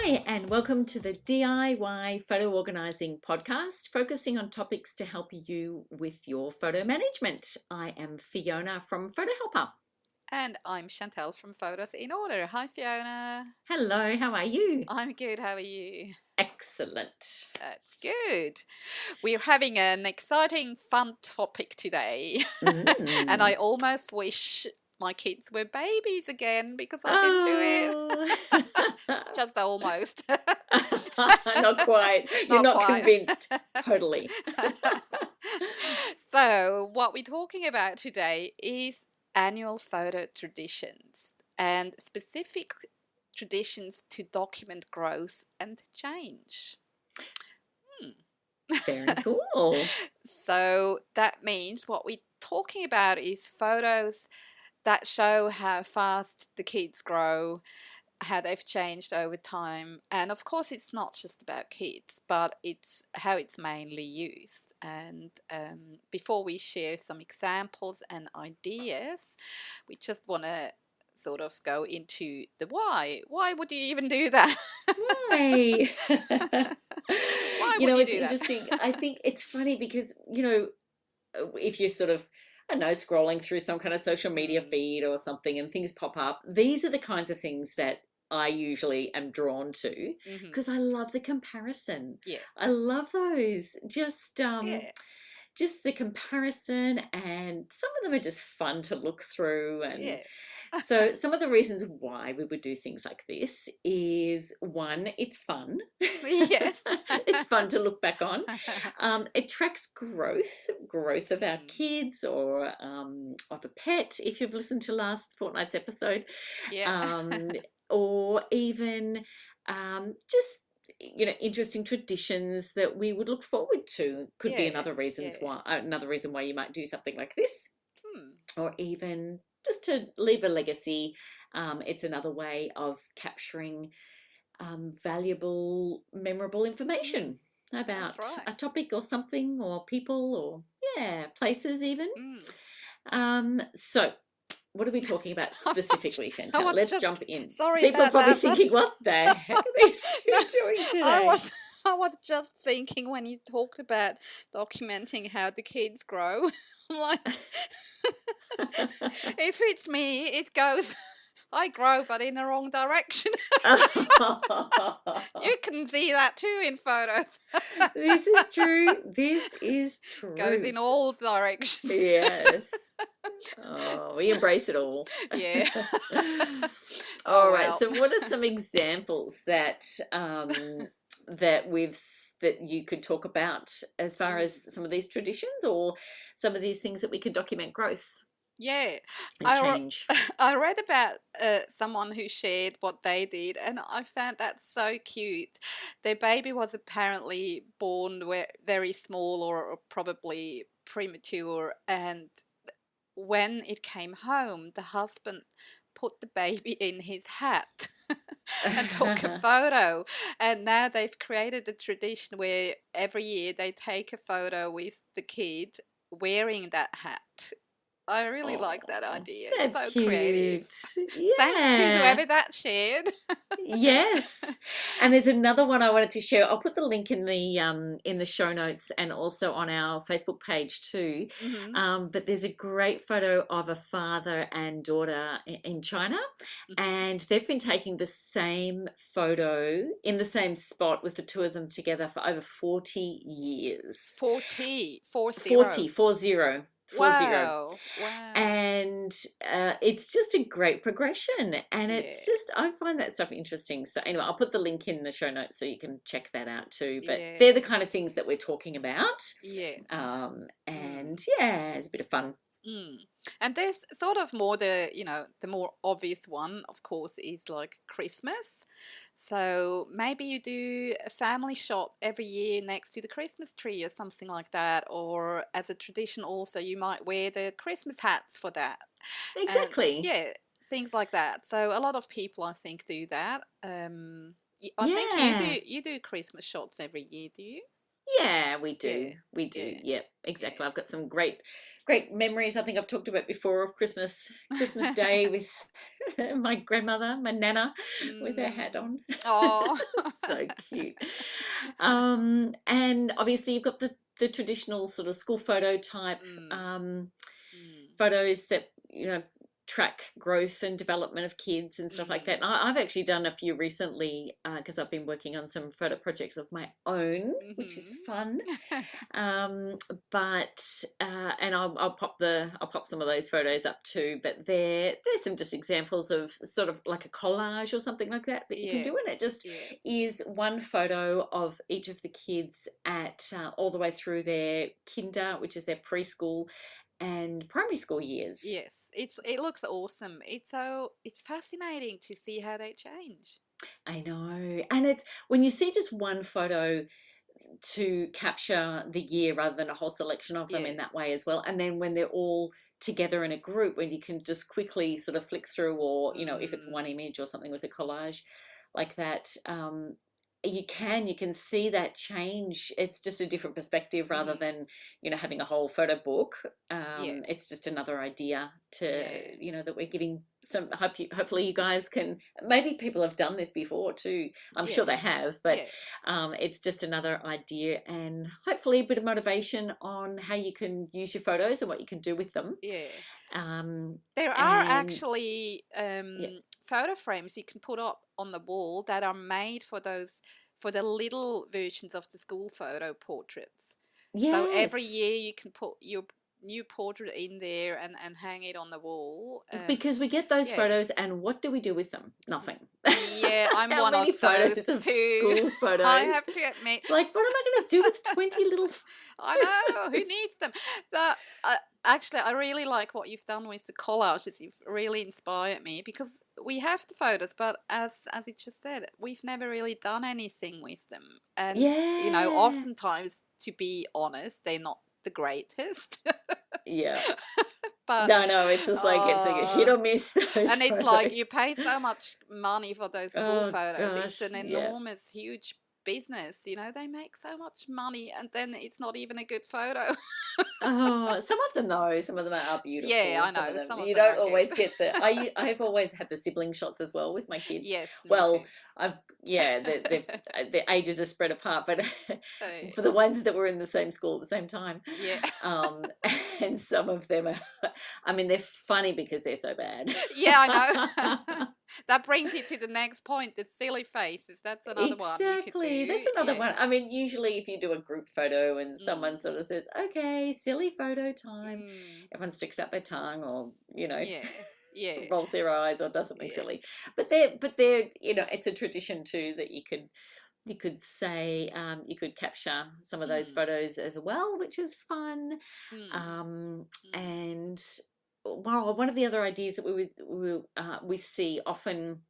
Hi, and welcome to the DIY Photo Organising podcast, focusing on topics to help you with your photo management. I am Fiona from Photo Helper. And I'm Chantel from Photos in Order. Hi, Fiona. Hello, how are you? I'm good. How are you? Excellent. That's good. We're having an exciting, fun topic today. And I almost wish my kids were babies again because I could do it. Oh. Just almost. Not quite. You're not convinced. Totally. So, what we're talking about today is annual photo traditions and specific traditions to document growth and change. Very cool. So that means what we're talking about is photos that show how fast the kids grow, how they've changed over time. And of course, it's not just about kids, but it's how it's mainly used. And before we share some examples and ideas, we just want to sort of go into the why. Why would you even do that? Why? Why would you It's do that? interesting. I think it's funny because, if you're sort of, I don't know, scrolling through some kind of social media feed or something and things pop up, these are the kinds of things that I usually am drawn to because I love the comparison. Yeah. I love those. Yeah. Just the comparison, and some of them are just fun to look through. And Yeah. so some of the reasons why we would do things like this is, one, it's fun. Yes. It's fun to look back on. It tracks growth of our kids or of a pet, if you've listened to last fortnight's episode. Yeah. Or even just interesting traditions that we would look forward to could be Yeah. another reason why you might do something like this. Hmm. Or even just to leave a legacy. It's another way of capturing valuable, memorable information That's about right. a topic or something or people or places even. So what are we talking about specifically, Chantal? Let's jump in. Sorry People are about probably that. thinking, what the heck are these two doing today? I was just thinking when you talked about documenting how the kids grow, like if it's me, it goes. I grow, but in the wrong direction. You can see that too in photos. This is true. This is true. Goes in all directions. Yes. Oh, we embrace it all. Yeah. All right. So, what are some examples that that you could talk about as far as some of these traditions or some of these things that we could document growth? Yeah, and change. I read about someone who shared what they did, and I found that so cute. Their baby was apparently born very small or probably premature, and when it came home, the husband put the baby in his hat and took a photo. And now they've created a tradition where every year they take a photo with the kid wearing that hat. I really like that idea. It's That's so cute. creative. Yeah. Thanks to whoever that shared. Yes. And there's another one I wanted to share. I'll put the link in the show notes and also on our Facebook page too. But there's a great photo of a father and daughter in China, and they've been taking the same photo in the same spot with the two of them together for over 40 years. 40. 40. Wow. And it's just a great progression, and it's just, I find that stuff interesting. So anyway, I'll put the link in the show notes so you can check that out too. But they're the kind of things that we're talking about. And it's a bit of fun. And there's sort of more the more obvious one, of course, is like Christmas. So maybe you do a family shot every year next to the Christmas tree or something like that. Or as a tradition also, you might wear the Christmas hats for that. Exactly. And, things like that. So a lot of people, I think, do that. I think you do Christmas shots every year, do you? Yeah, we Yeah, do. We do. yeah, Yep, exactly. yeah. I've got some great memories. I think I've talked about before of Christmas Day with my grandmother, my nana, with her hat Mm. on. Oh. So cute. And obviously you've got the traditional sort of school photo type Mm, mm, photos that track growth and development of kids and stuff like that. And mm, I've actually done a few recently because I've been working on some photo projects of my own, which is mhm. fun. Um, but and I'll pop some of those photos up too. But there's some just examples of sort of like a collage or something like that you can Yeah, do, and it just yeah. is one photo of each of the kids at all the way through their kinder, which is their preschool and primary school years. Yes, it looks awesome. It's fascinating to see how they change. I know, and it's when you see just one photo to capture the year rather than a whole selection of them Yeah. in that way as well. And then when they're all together in a group, when you can just quickly sort of flick through, or if it's one Mm, image or something with a collage like that, you can see that change. It's just a different perspective rather mhm. than having a whole photo book. Yeah, It's just another idea to yeah, that we're giving some. Hopefully you guys can. Maybe people have done this before too. I'm yeah, sure they have, but yeah, it's just another idea and hopefully a bit of motivation on how you can use your photos and what you can do with them. yeah. Um, There are and actually yeah, photo frames you can put up on the wall that are made for for the little versions of the school photo portraits. So every yes, year you can put your new portrait in there and hang it on the wall. because we get those Yeah. photos and what do we do with them? Nothing. Yeah, I'm How one of many photos those of too. school I photos? have to admit. It's like, what am I going to do with 20 little I know, who photos? needs them? But actually, I really like what you've done with the collages. You've really inspired me because we have the photos, but as you just said, we've never really done anything with them. And Yeah. oftentimes, to be honest, they're not the greatest. Yeah. But No, no, it's just like it's a hit uh, or miss, those and it's like you photos. pay so much money for those school Oh, photos. It's gosh. an Yeah. enormous, huge business. They make so much money, and then it's not even a good photo. Oh, some of them though, some of them are Yeah, beautiful. I Some of know. them Some of you them don't are good. always get I've always had the sibling shots as well with my kids. Yes, me Well, too. I've yeah, their ages are spread apart, but Uh, for the ones that were in the same school at the same time, yeah. um, and some of them are, I mean, they're funny because they're so bad. Yeah, I know. That brings you to the next point, the silly faces. That's another one you could Exactly. do. That's another Yeah. one. I mean, usually if you do a group photo and someone Mm. sort of says, okay, silly photo time, Mm. everyone sticks out their tongue or, Yeah. Yeah. rolls their eyes or does something Yeah. silly. But they're, it's a tradition too that you could say, you could capture some of those Mm. photos as well, which is fun. Mm. Mm. And well, one of the other ideas that we see often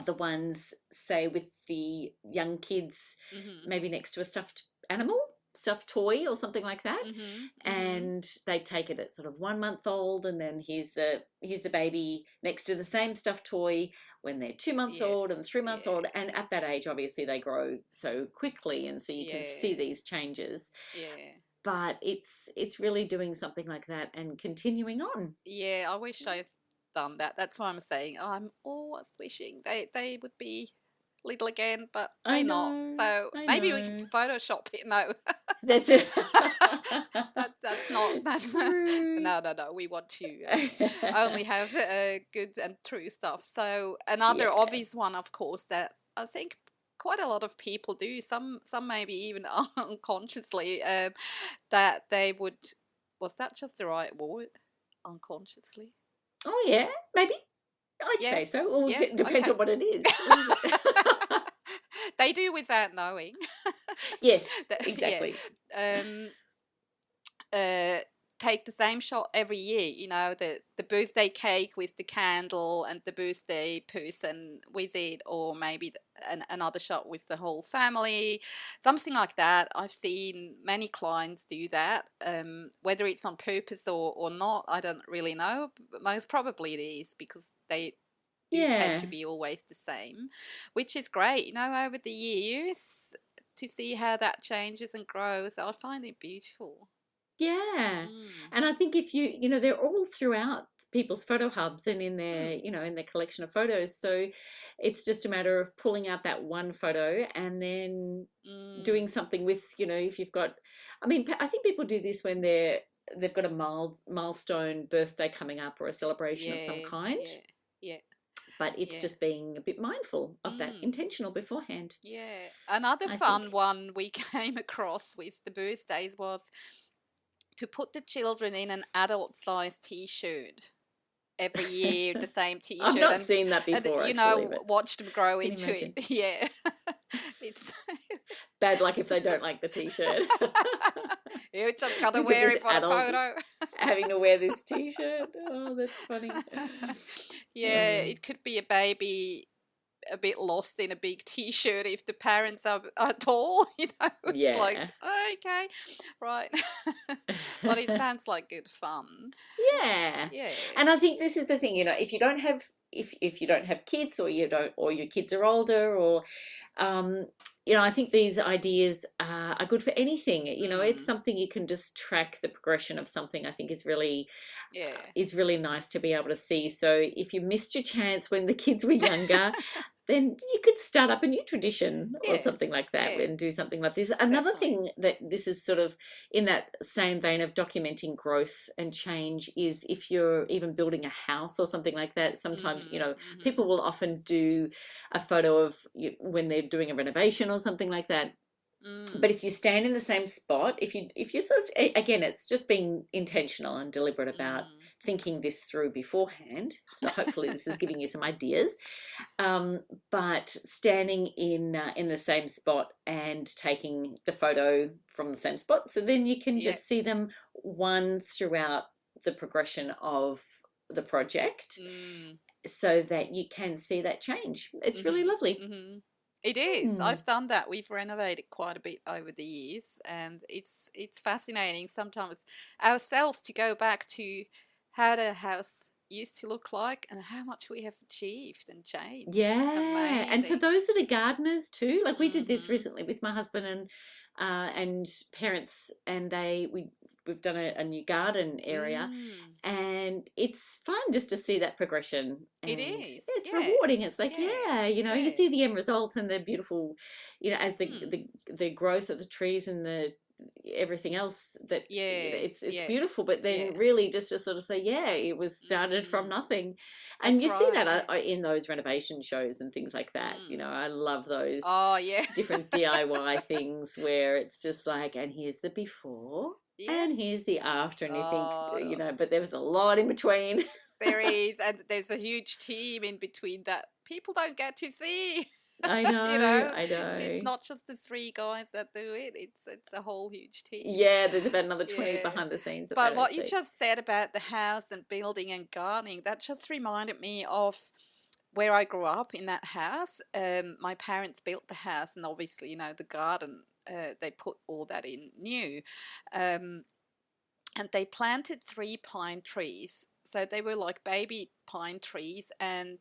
the ones say with the young kids Mhm. maybe next to a stuffed animal, stuffed toy or something like that, Mhm. Mhm. and they take it at sort of 1 month old, and then here's the baby next to the same stuffed toy when they're 2 months old and Yes. 3 months Yeah. old, and at that age obviously they grow so quickly, and so you can see Yeah. these changes. Yeah. But it's really doing something like that and continuing on. Yeah, I wish I'd done that. That's why I'm saying I'm always wishing they would be little again, but I they're not. know, So I maybe we could know. Photoshop it. No, That's it. that's not. That's True. no, no, no. We want to only have good and true stuff. So another Yeah. obvious one, of course, that I think quite a lot of people do. Some maybe even unconsciously. That they would. Was that just the right word? Unconsciously. Oh yeah, maybe. I'd say Yes. so. Well, Yes. it depends Okay. on what it is. What is it? They do without knowing. Yes, Yeah. exactly. Um, uh, take the same shot every year. The birthday cake with the candle and the birthday person with it, or maybe another shot with the whole family, something like that. I've seen many clients do that. Whether it's on purpose or not, I don't really know. But most probably it is because they do tend to Yeah. be always the same, which is great. Over the years, to see how that changes and grows. I find it beautiful. Yeah. Mm. And I think if they're all throughout people's photo hubs and in their, Mm. in their collection of photos. So it's just a matter of pulling out that one photo and then doing Mm. something with, if you've got, I mean, I think people do this when they've got a milestone birthday coming up or a celebration of some Yeah, kind, yeah, yeah, but it's yeah. just being a bit mindful of that, Mm. intentional beforehand, Yeah. Another I fun think. one we came across with the birthdays was to put the children in an adult-sized T-shirt every year, the same I've T-shirt, not seen that and before actually, but watch them grow I can into imagine. it. Yeah, it's Bad luck if they don't like the t-shirt. you just gotta Look at wear this it for the adult photo. having to wear this t-shirt. Oh, that's funny. Yeah, Oh, it could be a baby a bit lost in a big T-shirt if the parents are tall. It's like, yeah. okay, right. But it sounds like good fun. Yeah. Yeah. And I think this is the thing, if you don't have kids, or you don't, or your kids are older, or um I think these ideas are good for anything. It's Mm. something you can just track the progression of something. I think Yeah. is really nice to be able to see. So if you missed your chance when the kids were younger, then you could start up a new tradition or Yeah. something like that Yeah. and do something like this. Another Definitely. thing that this is sort of in that same vein of documenting growth and change is if you're even building a house or something like that. Sometimes, Mhm. Mhm. people will often do a photo of when they're doing a renovation or something like that. But Mm. if you stand in the same spot, if you sort of, again, it's just being intentional and deliberate about Mm. thinking this through beforehand. So hopefully this is giving you some ideas. But standing in the same spot and taking the photo from the same spot, so then you can Yeah. just see them one throughout the progression of the project, Mm. so that you can see that change. It's really Mhm. lovely. Mhm. It is. Hmm. I've done that. We've renovated quite a bit over the years, and it's fascinating sometimes ourselves to go back to how the house used to look like and how much we have achieved and changed. It's Yeah, and for amazing. those that are gardeners too, like we did this Mhm. recently with my husband and parents, and we've done a new garden area, Mm. and it's fun just to see that progression, It and is. it's Yeah. rewarding. It's like, Yeah. yeah, you Yeah. see the end result and the beautiful, as the Mm. the, the growth of the trees and the everything else, that Yeah. it's Yeah. beautiful. But then Yeah. really just to sort of say, yeah, it was started from Mm. nothing. And That's you see right. that Yeah. in those renovation shows and things like that. Mm. I love those Oh, yeah. different DIY things where it's just like, and here's the before Yeah. and here's the after, and you think, Oh, but there was a lot in between. there is, and there's a huge team in between that people don't get to see. I You know, know, I it's know. not just the three guys that do it. It's a whole huge team. Yeah, there's about another 20 Yeah. behind the scenes that they But don't what you see. just said about the house and building and gardening, that just reminded me of where I grew up in that house. My parents built the house, and obviously, the garden. They put all that in new. Um, and they planted 3 pine trees. So they were like baby pine trees. And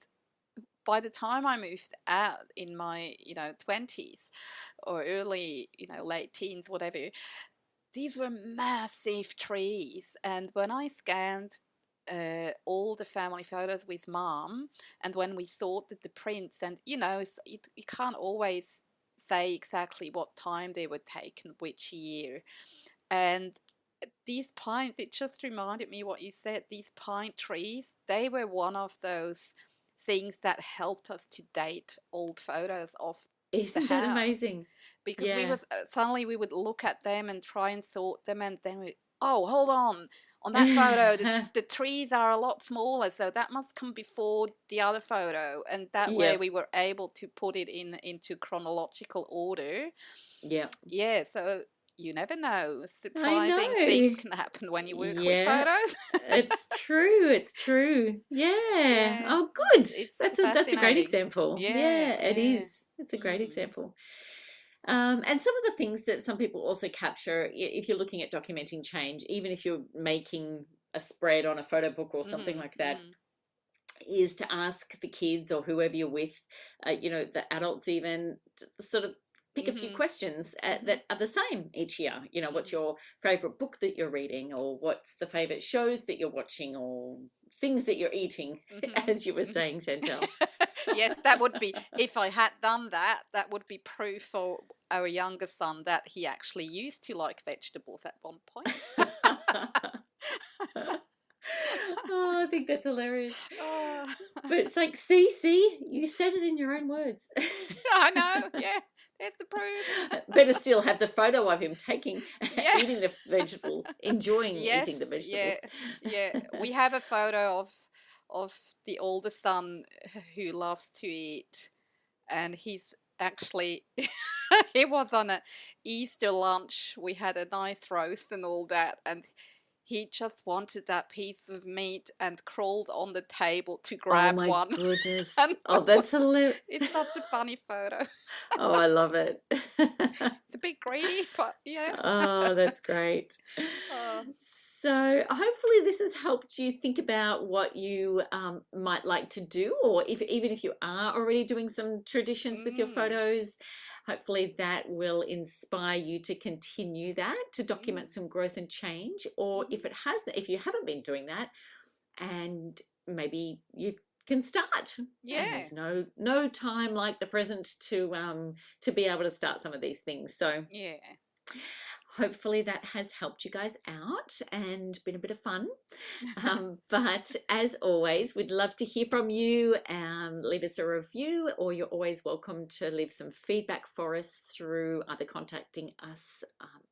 by the time I moved out in my, 20s or early, late teens, whatever, these were massive trees. And when I scanned all the family photos with mom, and when we sorted the prints, and you can't always say exactly what time they were taken, which year. And these pines, it just reminded me what you said, these pine trees, they were one of those things that helped us to date old photos of the Isn't that house, amazing? because we Yeah. was suddenly we would look at them and try and sort them, and then oh, hold on that photo the trees are a lot smaller, so that must come before the other photo, and that way Yep. we were able to put it into chronological order. Yep. Yeah, so you never know. I Surprising things know. can happen when you work with Yeah. photos. It's true. It's true. Yeah. Yeah, Oh, good. it's That's a great fascinating. example. Yeah, Yeah, it yeah. is. It's a great Mm. example. And some of the things that some people also capture, if you're looking at documenting change, even if you're making a spread on a photo book or something Mhm. like that, Mhm. is to ask the kids or whoever you're with, the adults even, sort of pick a few questions Mm-hmm. that are the same each year. You know, what's your favorite book that you're reading, or what's the favorite shows that you're watching, or things that you're eating, Mm-hmm. as you were saying, Chantel. Yes, that would be, if I had done that, that would be proof for our younger son that he actually used to like vegetables at one point. Oh, I think that's hilarious. Oh, But it's like, see, you said it in your own words. I know, yeah, there's the proof. Better still have the photo of him Yeah. eating the vegetables, enjoying eating the Yes, yeah, vegetables. yeah. We have a photo of the older son who loves to eat, and he's actually it was on a Easter lunch. We had a nice roast and all that, and he just wanted that piece of meat and crawled on the table to Oh grab my one. goodness. And Oh, that's hilarious. it's such a funny photo. Oh, I love it. It's a bit greedy, but yeah. Oh, that's great. Oh, So, hopefully, this has helped you think about what you might like to do, or even if you are already doing some traditions with your mm, photos, hopefully that will inspire you to continue that, to document mm, some growth and change. Or mm. if you haven't been doing that, and maybe you can start. And Yeah, there's no time like the present to be able to start some of these things. So yeah. hopefully that has helped you guys out and been a bit of fun. But as always, we'd love to hear from you. Leave us a review, or you're always welcome to leave some feedback for us through either contacting us,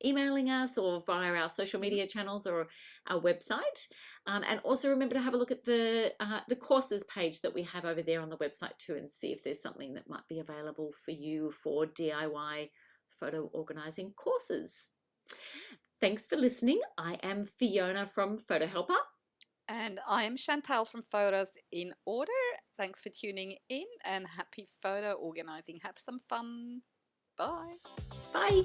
emailing us, or via our social Mhm. media channels or our website. And also remember to have a look at the courses page that we have over there on the website too, and see if there's something that might be available for you for DIY photo organizing courses. Thanks for listening. I am Fiona from Photo Helper. And I'm Chantal from Photos in Order. Thanks for tuning in and happy photo organizing. Have some fun. Bye. Bye.